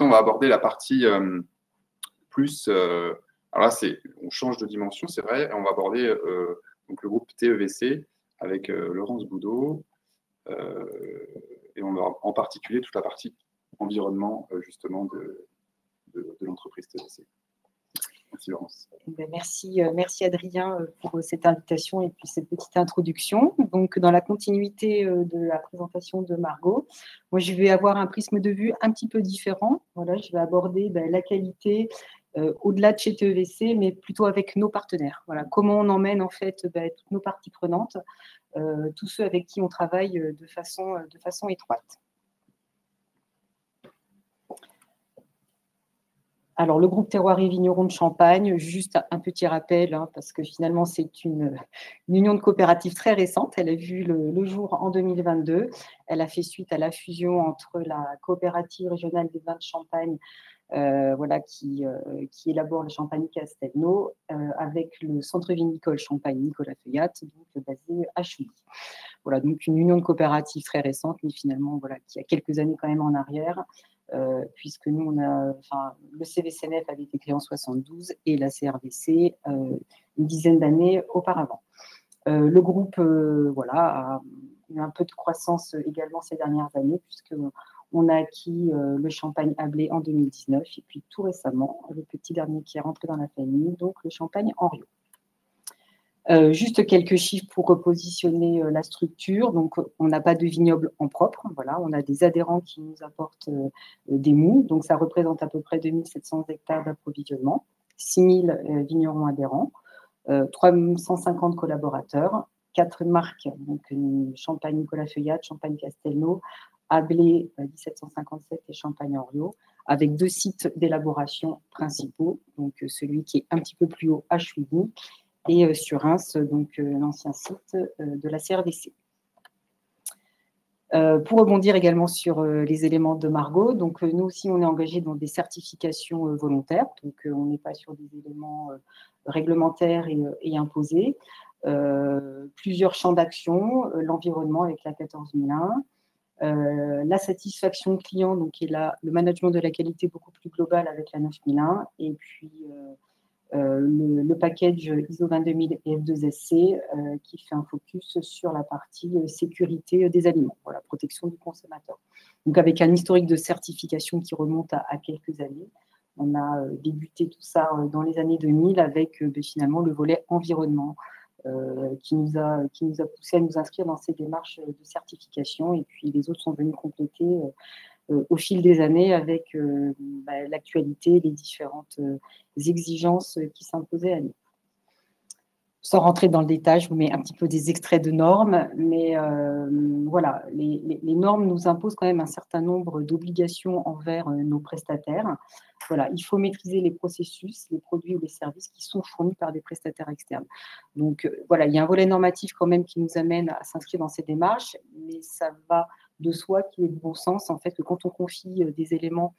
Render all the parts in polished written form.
maintenant, on va aborder la partie plus… alors là, on change de dimension, c'est vrai. Et on va aborder donc le groupe TEVC avec Laurence Boudot. Et on va en particulier toute la partie environnement, justement, de l'entreprise TEVC. Merci, Laurence. Merci Adrien pour cette invitation et puis cette petite introduction. Donc, dans la continuité de la présentation de Margot, moi, je vais avoir un prisme de vue un petit peu différent. Voilà, je vais aborder la qualité au-delà de chez TEVC, mais plutôt avec nos partenaires. Voilà, comment on emmène en fait toutes nos parties prenantes, tous ceux avec qui on travaille de façon étroite. Alors, le groupe Terroir et Vignerons de Champagne, juste un petit rappel, parce que finalement, c'est une union de coopératives très récente. Elle a vu le jour en 2022. Elle a fait suite à la fusion entre la coopérative régionale des vins de Champagne, qui élabore le champagne Castelnau, avec le centre vinicole Champagne Nicolas Feuillat, donc basé à Chouilly. Voilà, donc une union de coopératives très récente, mais finalement, qui a quelques années quand même en arrière. Puisque nous, le CVCNF avait été créé en 72 et la CRVC une dizaine d'années auparavant. Le groupe a eu un peu de croissance également ces dernières années, puisqu'on a acquis le champagne Ablé en 2019 et puis tout récemment, le petit dernier qui est rentré dans la famille, donc le champagne Henriot. Juste quelques chiffres pour repositionner la structure. Donc, on n'a pas de vignoble en propre. Voilà, on a des adhérents qui nous apportent des mous. Donc, ça représente à peu près 2700 hectares d'approvisionnement, 6000 vignerons adhérents, 350 collaborateurs, 4 marques, donc Champagne Nicolas Feuillat, Champagne Castelnau, Ablé 1757 et Champagne Henriot, avec 2 sites d'élaboration principaux. Donc, celui qui est un petit peu plus haut à Chouilly, et sur Reims, donc l'ancien site de la CRVC. Pour rebondir également sur les éléments de Margot, donc nous aussi on est engagé dans des certifications volontaires, donc on n'est pas sur des éléments réglementaires et imposés. Plusieurs champs d'action, l'environnement avec la 14001, la satisfaction client, donc qui est le management de la qualité beaucoup plus global avec la 9001, et puis le package ISO 22000 et F2SC qui fait un focus sur la partie sécurité des aliments, voilà, protection du consommateur. Donc, avec un historique de certification qui remonte à quelques années, on a débuté tout ça dans les années 2000 avec finalement le volet environnement qui nous a poussé à nous inscrire dans ces démarches de certification, et puis les autres sont venus compléter au fil des années avec l'actualité, les différentes exigences qui s'imposaient à nous. Sans rentrer dans le détail, je vous mets un petit peu des extraits de normes, mais voilà, les normes nous imposent quand même un certain nombre d'obligations envers nos prestataires. Voilà, il faut maîtriser les processus, les produits ou les services qui sont fournis par des prestataires externes. Donc voilà, il y a un volet normatif quand même qui nous amène à s'inscrire dans ces démarches, mais ça va de soi qu'il est de bon sens, en fait, que quand on confie des éléments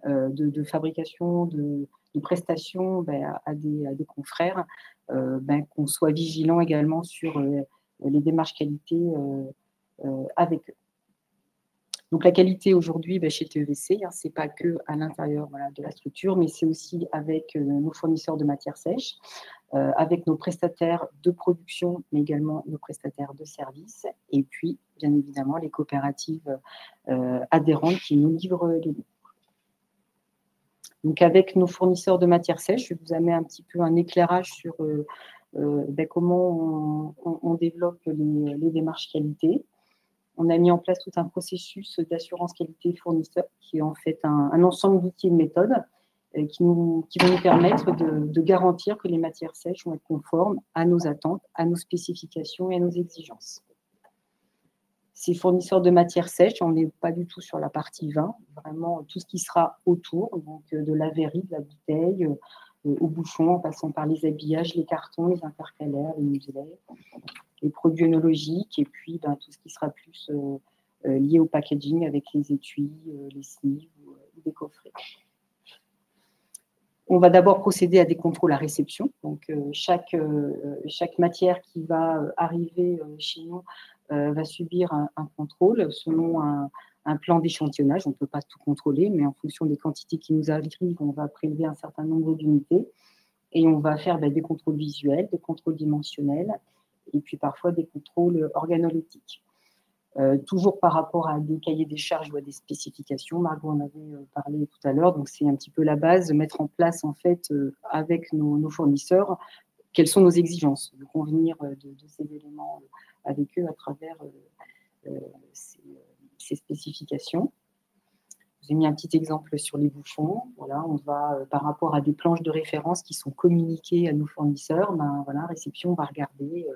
de fabrication, de prestations à des confrères, qu'on soit vigilant également sur les démarches qualité avec eux. Donc, la qualité aujourd'hui chez TEVC, ce n'est pas que à l'intérieur de la structure, mais c'est aussi avec nos fournisseurs de matières sèches, avec nos prestataires de production, mais également nos prestataires de services, et puis, bien évidemment, les coopératives adhérentes qui nous livrent les lots. Donc, avec nos fournisseurs de matières sèches, je vais vous amener un petit peu un éclairage sur comment on développe les démarches qualité. On a mis en place tout un processus d'assurance qualité fournisseur qui est en fait un ensemble d'outils et de méthodes qui vont nous permettre de garantir que les matières sèches vont être conformes à nos attentes, à nos spécifications et à nos exigences. Ces fournisseurs de matières sèches, on n'est pas du tout sur la partie vin, vraiment tout ce qui sera autour, donc de la verrie, de la bouteille, au bouchon, en passant par les habillages, les cartons, les intercalaires, les muselets, les produits œnologiques, et puis tout ce qui sera plus lié au packaging avec les étuis, les sleeves ou des coffrets. On va d'abord procéder à des contrôles à réception. Donc, chaque matière qui va arriver chez nous va subir un contrôle selon un un plan d'échantillonnage. On ne peut pas tout contrôler, mais en fonction des quantités qui nous arrivent, on va prélever un certain nombre d'unités et on va faire des contrôles visuels, des contrôles dimensionnels et puis parfois des contrôles organoleptiques. Toujours par rapport à des cahiers des charges ou à des spécifications, Margot en avait parlé tout à l'heure, donc c'est un petit peu la base de mettre en place en fait avec nos fournisseurs quelles sont nos exigences, de convenir de ces éléments avec eux à travers ces spécifications. J'ai mis un petit exemple sur les bouchons. Voilà, on va, par rapport à des planches de référence qui sont communiquées à nos fournisseurs, ben, voilà, réception, on va regarder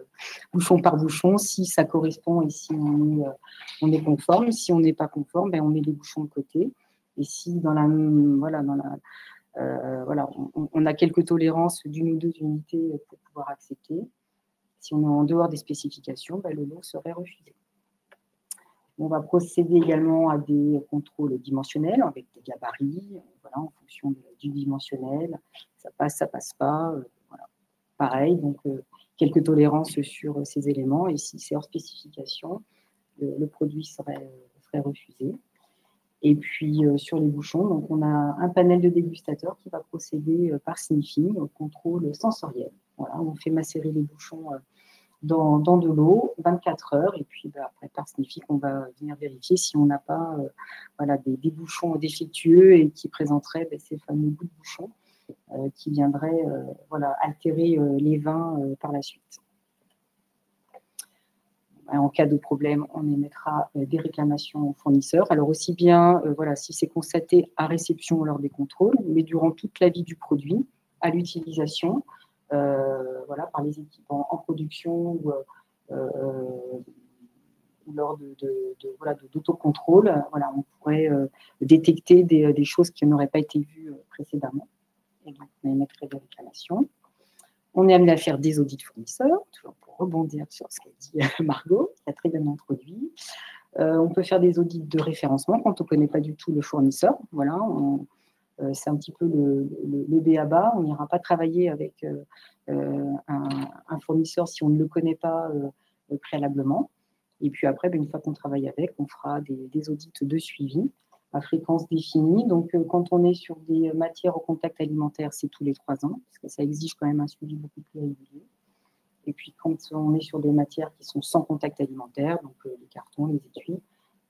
bouchon par bouchon si ça correspond et si on est conforme. Si on n'est pas conforme, ben, on met les bouchons de côté. Et si dans la, voilà, on a quelques tolérances d'une ou deux unités pour pouvoir accepter. Si on est en dehors des spécifications, ben, le lot serait refusé. On va procéder également à des contrôles dimensionnels avec des gabarits, voilà, en fonction du dimensionnel. Ça passe pas. Voilà. Pareil, donc quelques tolérances sur ces éléments. Et si c'est hors spécification, le produit serait refusé. Et puis, sur les bouchons, donc on a un panel de dégustateurs qui va procéder par sniffing au contrôle sensoriel. Voilà, on fait macérer les bouchons dans de l'eau, 24 heures, et puis après, par sniffing, on va venir vérifier si on n'a pas voilà, des bouchons défectueux et qui présenteraient ces fameux bouts de bouchons qui viendraient voilà, altérer les vins par la suite. En cas de problème, on émettra des réclamations aux fournisseurs. Alors aussi bien voilà, si c'est constaté à réception lors des contrôles, mais durant toute la vie du produit, à l'utilisation, voilà, par les équipes en production ou lors d'autocontrôle, voilà, on pourrait détecter des choses qui n'auraient pas été vues précédemment. Et donc, on émettrait des réclamations. On est amené à faire des audits fournisseurs, toujours pour rebondir sur ce qu'a dit Margot, qui a très bien introduit. On peut faire des audits de référencement quand on ne connaît pas du tout le fournisseur. Voilà, c'est un petit peu le b.a.-ba. On n'ira pas travailler avec un fournisseur si on ne le connaît pas préalablement. Et puis après, une fois qu'on travaille avec, on fera des audits de suivi à fréquence définie. Donc, quand on est sur des matières au contact alimentaire, c'est tous les 3 ans, parce que ça exige quand même un suivi beaucoup plus régulier. Et puis, quand on est sur des matières qui sont sans contact alimentaire, donc les cartons, les étuis,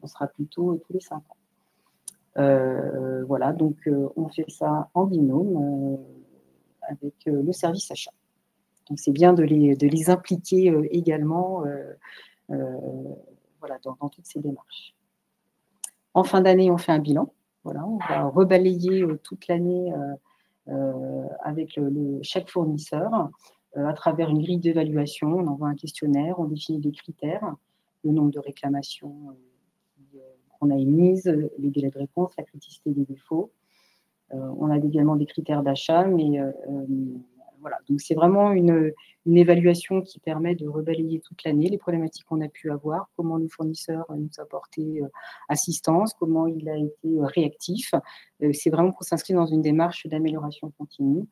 on sera plutôt tous les 5 ans. Voilà, donc on fait ça en binôme avec le service achat. Donc, c'est bien de les impliquer également voilà, dans toutes ces démarches. En fin d'année, on fait un bilan. Voilà, on va rebalayer toute l'année avec chaque fournisseur à travers une grille d'évaluation. On envoie un questionnaire, on définit des critères, le nombre de réclamations qu'on a émises, les délais de réponse, la criticité des défauts. On a également des critères d'achat, mais voilà. Donc, c'est vraiment une évaluation qui permet de rebalayer toute l'année les problématiques qu'on a pu avoir, comment le fournisseur nous a apporté assistance, comment il a été réactif. C'est vraiment pour s'inscrire dans une démarche d'amélioration continue.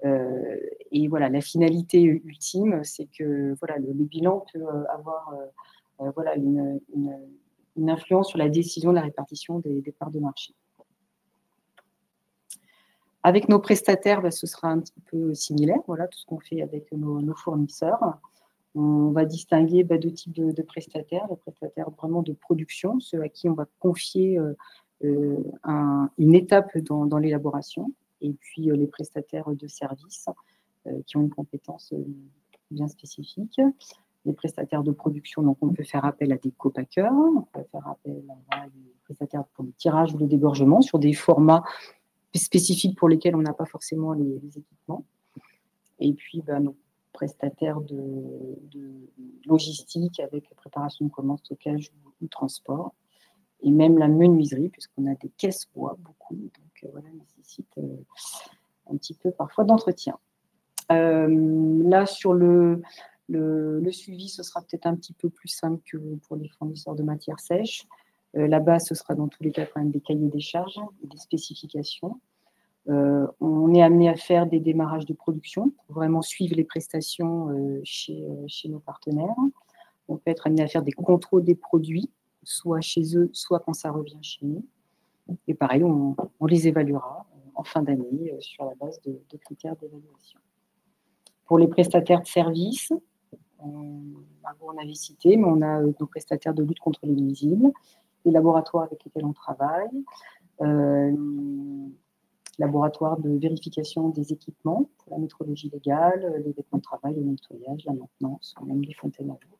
Et voilà, la finalité ultime, c'est que voilà, le bilan peut avoir voilà, une influence sur la décision de la répartition des parts de marché. Avec nos prestataires, ce sera un petit peu similaire, voilà, tout ce qu'on fait avec nos fournisseurs. On va distinguer 2 types de prestataires, les prestataires vraiment de production, ceux à qui on va confier une étape dans l'élaboration, et puis les prestataires de services qui ont une compétence bien spécifique. Les prestataires de production, donc on peut faire appel à des copackers, on peut faire appel à des prestataires pour le tirage ou le dégorgement sur des formats spécifiques pour lesquels on n'a pas forcément les équipements. Et puis, nos prestataires de logistique avec préparation de commandes, stockage ou transport. Et même la menuiserie, puisqu'on a des caisses bois, beaucoup. Donc, voilà, nécessite un petit peu parfois d'entretien. Là, sur le suivi, ce sera peut-être un petit peu plus simple que pour les fournisseurs de matières sèches. Là-bas, ce sera dans tous les cas quand même des cahiers des charges et des spécifications. On est amené à faire des démarrages de production pour vraiment suivre les prestations chez nos partenaires. On peut être amené à faire des contrôles des produits soit chez eux, soit quand ça revient chez nous. Et pareil, on les évaluera en fin d'année sur la base de critères d'évaluation. Pour les prestataires de services, Margot en avait cité, mais on a nos prestataires de lutte contre les nuisibles, les laboratoires avec lesquels on travaille, laboratoire de vérification des équipements pour la métrologie légale, les vêtements de travail, le nettoyage, la maintenance, même les fontaines à eau.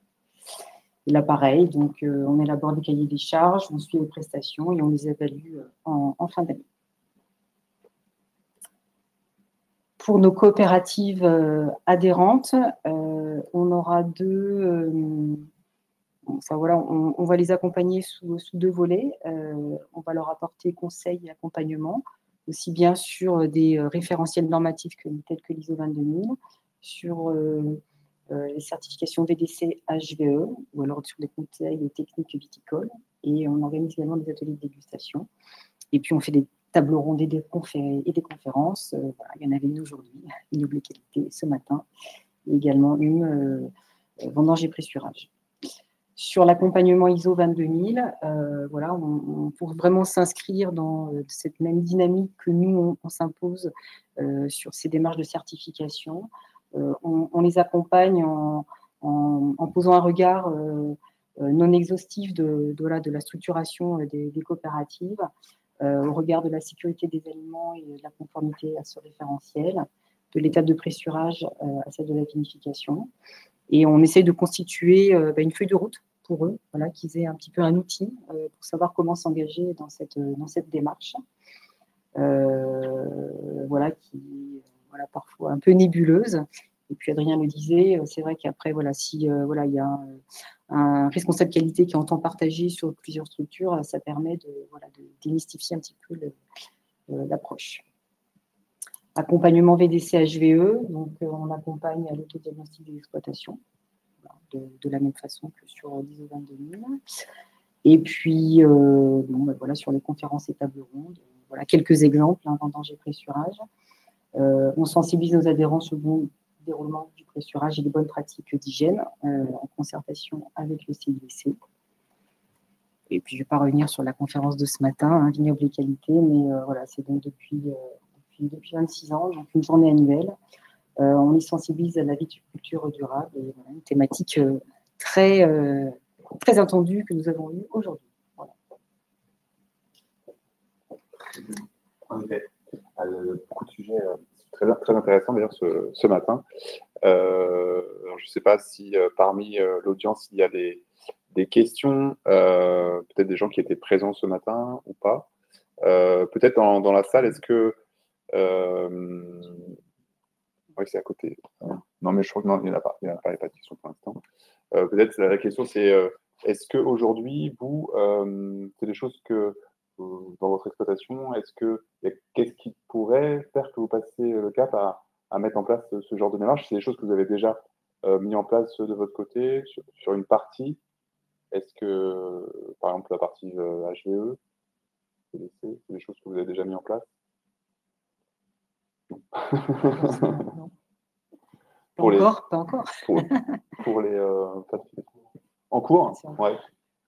Et là, pareil, donc on élabore des cahiers des charges, on suit les prestations et on les évalue en fin d'année. Pour nos coopératives adhérentes, on aura on va les accompagner sous 2 volets. On va leur apporter conseils et accompagnement, aussi bien sur des référentiels normatifs tels que l'ISO 22000, sur les certifications VDC HVE, ou alors sur des conseils techniques viticoles. Et on organise également des ateliers de dégustation. Et puis, on fait des tables rondes et des conférences. Voilà, il y en avait une aujourd'hui, Ignoble Qualité, ce matin, et également une vendange et pressurage. Sur l'accompagnement ISO 22000, voilà, pour vraiment s'inscrire dans cette même dynamique que nous, on s'impose sur ces démarches de certification, on les accompagne en posant un regard non exhaustif de la structuration des coopératives, au regard de la sécurité des aliments et de la conformité à ce référentiel, de l'étape de pressurage à celle de la vinification. Et on essaie de constituer une feuille de route pour eux, voilà, qu'ils aient un petit peu un outil pour savoir comment s'engager dans cette démarche. Voilà, qui est parfois un peu nébuleuse. Et puis Adrien le disait, c'est vrai qu'après, voilà, si il y a un responsable qualité qui entend partager sur plusieurs structures, ça permet de démystifier un petit peu l'approche. Accompagnement VDC HVE, donc on accompagne à l'autodiagnostic des exploitations, de la même façon que sur l'ISO 22000. Et puis, voilà, sur les conférences et tables rondes, voilà quelques exemples, vendange et pressurage. On sensibilise nos adhérents sur le bon déroulement du pressurage et les bonnes pratiques d'hygiène en concertation avec le CIVC. Et puis, je ne vais pas revenir sur la conférence de ce matin, Vignoble et Qualité, mais voilà, c'est donc depuis 26 ans, donc une journée annuelle. On y sensibilise à la viticulture durable, et voilà, une thématique très attendue que nous avons eue aujourd'hui. Voilà. En effet, beaucoup de sujets très intéressants d'ailleurs ce matin. Alors, je ne sais pas si parmi l'audience il y a des questions, peut-être des gens qui étaient présents ce matin ou pas. Peut-être dans la salle, est-ce que oui, c'est à côté. Non, mais je crois que non, il n'y en a pas. Il n'y a pas de question pour l'instant. Peut-être la question, c'est est-ce qu'aujourd'hui, vous, c'est des choses que dans votre exploitation, qu'est-ce qui pourrait faire que vous passiez le cap à mettre en place ce genre de démarche? C'est des choses que vous avez déjà mis en place de votre côté sur une partie. Est-ce que, par exemple, la partie HVE, c'est des choses que vous avez déjà mis en place? Non. Pas encore. Pour les en cours, ouais.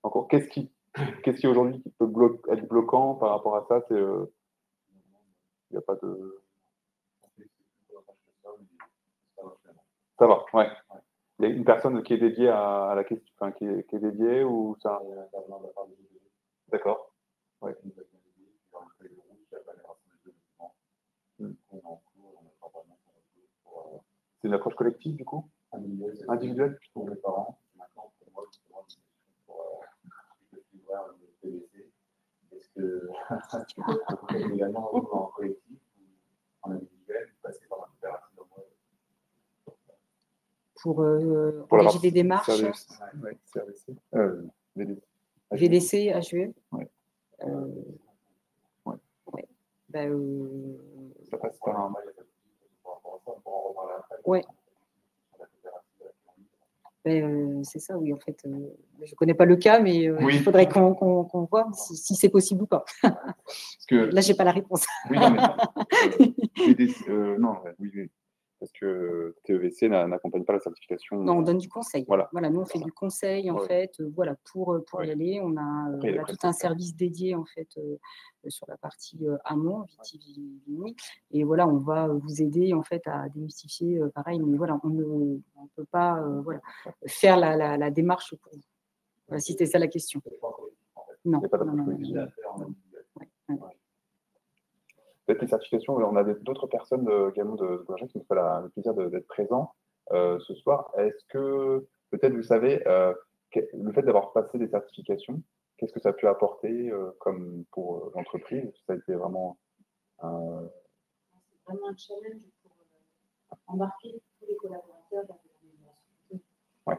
En cours. Qu'est-ce qui aujourd'hui peut être bloquant par rapport à ça? Il n'y a pas de. Ça va, ouais. Il y a une personne qui est dédiée à la question, enfin, qui est dédiée ou ça? D'accord. Ouais. C'est une approche collective, du coup? Individuelle pour les parents. Maintenant, pour moi, pour le PVC. Est-ce que également en collectif ou en individuel, passer par un coopérative pour engager des démarches? Oui, CRVC. VDC, HVE? Oui. Ouais. Ça passe par un mail. Oui. C'est ça, oui, en fait. Je ne connais pas le cas, mais oui. Il faudrait qu'on voit si c'est possible ou pas. Parce que, là, je n'ai pas la réponse. Oui, non, mais, non, oui. parce que TEVC n'accompagne pas la certification. Non, on donne du conseil. Voilà, nous, on fait du conseil, en fait, voilà, pour y aller. On a tout un service dédié, en fait, sur la partie amont, vitivinie. Et voilà, on va vous aider, en fait, à démystifier, pareil. Mais voilà, on ne peut pas faire la démarche pour vous. Voilà, si c'était ça la question. Non. Peut-être les certifications, on a d'autres personnes également de Bourget qui nous fait le plaisir d'être présents ce soir. Est-ce que, peut-être, vous savez, le fait d'avoir passé des certifications, qu'est-ce que ça a pu apporter comme pour l'entreprise? Ça a été vraiment C'est vraiment un challenge pour embarquer tous les collaborateurs dans l'organisation. Ouais.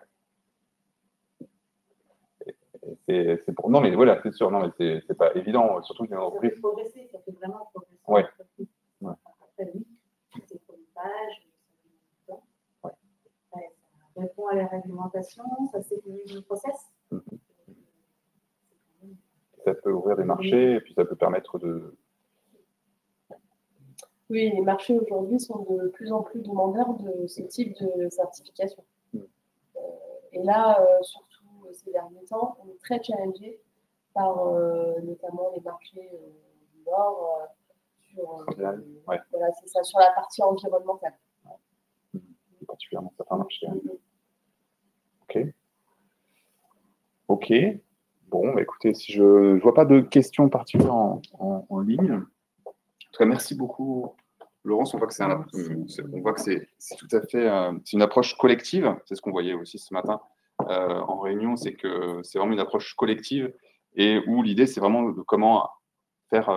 C'est pour... Non, mais voilà, c'est sûr, non, mais c'est pas évident, surtout une entreprise. Ça fait progresser, ça fait vraiment progresser. Ouais. Après, oui, c'est chronophage, ça ouais. Ça répond à la réglementation, ça sécurise le process. Ça peut ouvrir des marchés, et puis ça peut permettre de... Oui, les marchés aujourd'hui sont de plus en plus demandeurs de ce type de certification. Et là, surtout ces derniers temps, on est très challengé par notamment les marchés du Nord sur, voilà, c'est ça, sur la partie environnementale. Particulièrement certains marchés. Ok. Bon, bah, écoutez, si je ne vois pas de questions particulières en ligne. En tout cas, merci beaucoup, Laurence. On voit que c'est tout à fait c'est une approche collective. C'est ce qu'on voyait aussi ce matin en réunion, c'est que c'est vraiment une approche collective et où l'idée, c'est vraiment de comment faire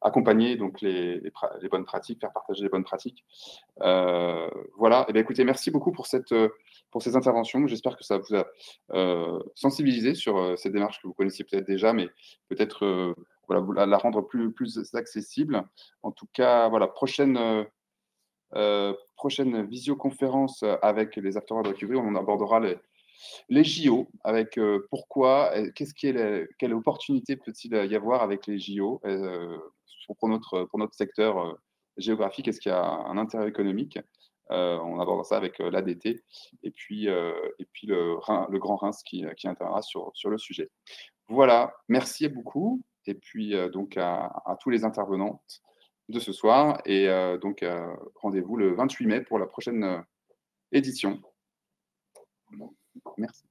accompagner donc les bonnes pratiques, faire partager les bonnes pratiques. Voilà. Et bien, écoutez, merci beaucoup pour ces interventions. J'espère que ça vous a sensibilisé sur cette démarche que vous connaissiez peut-être déjà, mais peut-être voilà, la rendre plus accessible. En tout cas, voilà, prochaine visioconférence avec les acteurs de recovery, on abordera les JO, avec pourquoi, quelle opportunité peut-il y avoir avec les JO pour notre secteur géographique, est-ce qu'il y a un intérêt économique? On aborde ça avec l'ADT et puis le Grand Reims qui interviendra sur le sujet. Voilà, merci beaucoup et puis donc à tous les intervenants de ce soir et donc rendez-vous le 28 mai pour la prochaine édition. Merci.